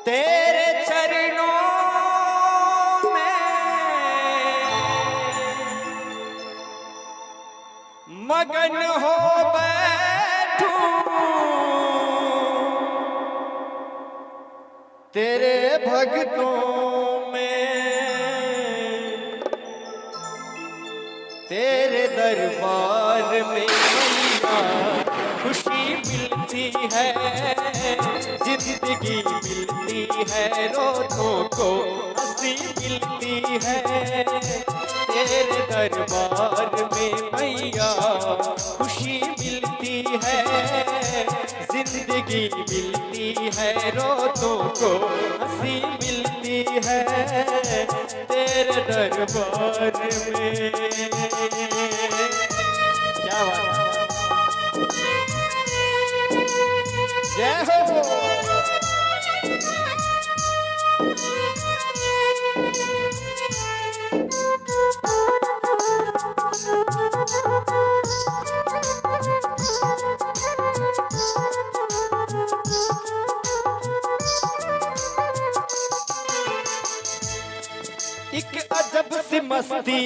तेरे चरणों में मगन हो बैठूं, तेरे भक्तों में तेरे दरबार में मैया खुशी मिलती है, जिंदगी मिलती है, रोज़ों को हंसी मिलती है। तेरे दरबार में मैया खुशी मिलती है, जिंदगी मिलती है, रोज़ों को हंसी मिलती है। तेरे दरबार में क्या बात है, जय हो। एक अजब सी मस्ती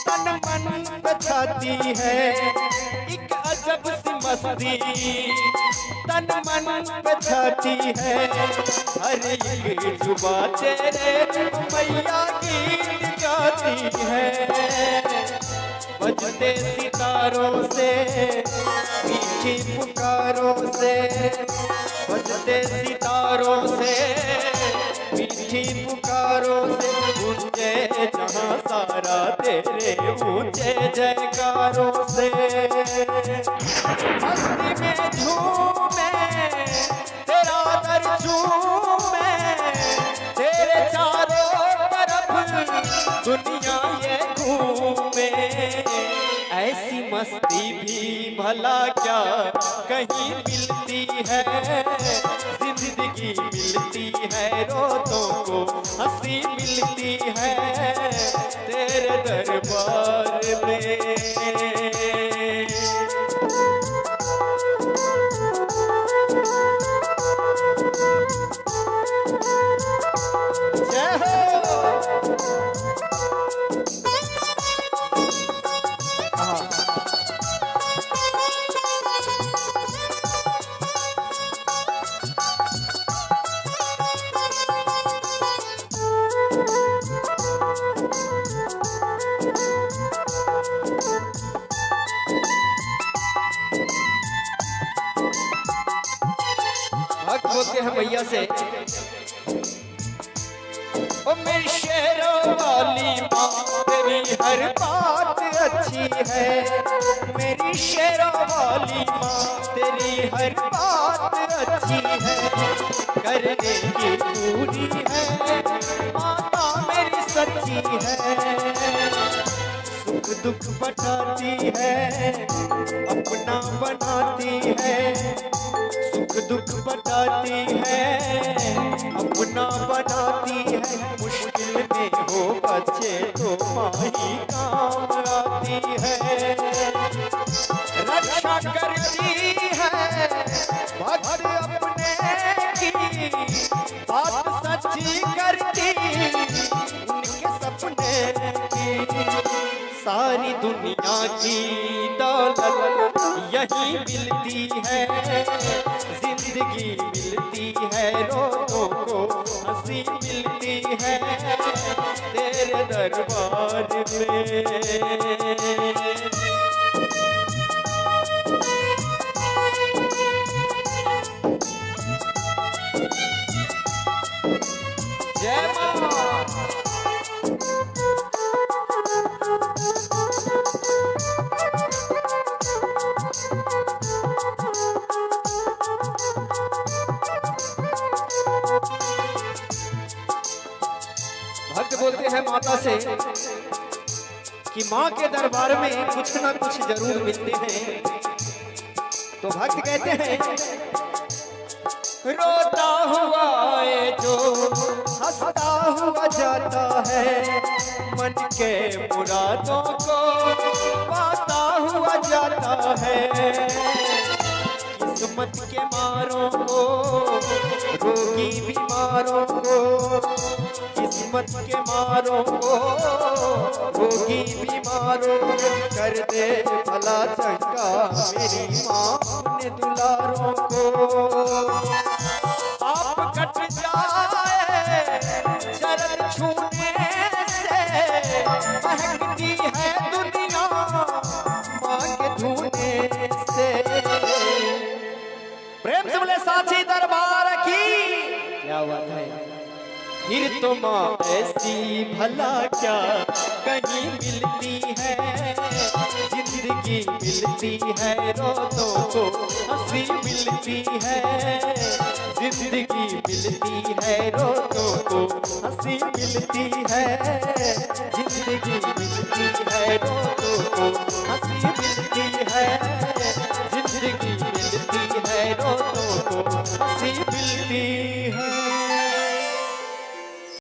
तन मन पे छाती है, एक अजब सी मस्ती तन मन पे छाती है। हर एक जुबा तेरे मैया गीत गाती है, बजते सितारों से मीठी पुकारों से, बजते सितारों से मीठी पुकारों से, ऊंचे जहां सारा तेरे ऊंचे जयकारों से। मस्ती में झूमे तेरा दर झूमे, तेरे चारों तरफ दुनिया ये घूमे। ऐसी मस्ती भी भला क्या कहीं मिलती है, जिंदगी मिलती है, रोज़ों को हंसी मिलती है। तेरे दरबार में जय हो। भक्त बोलते हैं मैया से, ओ मेरी शेरों वाली माँ तेरी हर बात अच्छी है, मेरी शेरों वाली माँ तेरी हर बात अच्छी है। करने की पूरी है माता मेरी सच्ची है, सुख दुख बटाती है, अपना बनाती है, सुख दुख बटाती है, अपना बनाती है। मुश्किल में हो बच्चे तो माँ ही काम आती है, रक्षा करती है भक्त अपने की, बात सच्ची करती उनके सपने की। सारी दुनिया की दौलत यही मिलती है, जिंदगी मिलती है, रोज़ों को हंसी मिलती है। तेरे दरबार में जय माँ। भक्त बोलते हैं माता से कि माँ के दरबार में कुछ ना कुछ जरूर मिलते हैं। तो भक्त कहते हैं, रोता हुआ है जो हंसता हुआ जाता है, मन के मुरादों को पाता हुआ जाता है। किस्मत के मारों को रोगी भी बीमारों को, किस्मत के मारों को, होगी बीमारों कर दे भला चंगा मेरी माँ अपने दुलारों को। आप कट जाए चरण छूने से, महकती है दुनिया माँ के धूने से। प्रेम से बोले साची दरबार की क्या बात है। फिर तो माँ ऐसी भला क्या कहीं मिलती है, जिंदगी मिलती है रोतों को हंसी मिलती है, जिंदगी मिलती है रोतों को हंसी मिलती है, जिंदगी मिलती है रोतों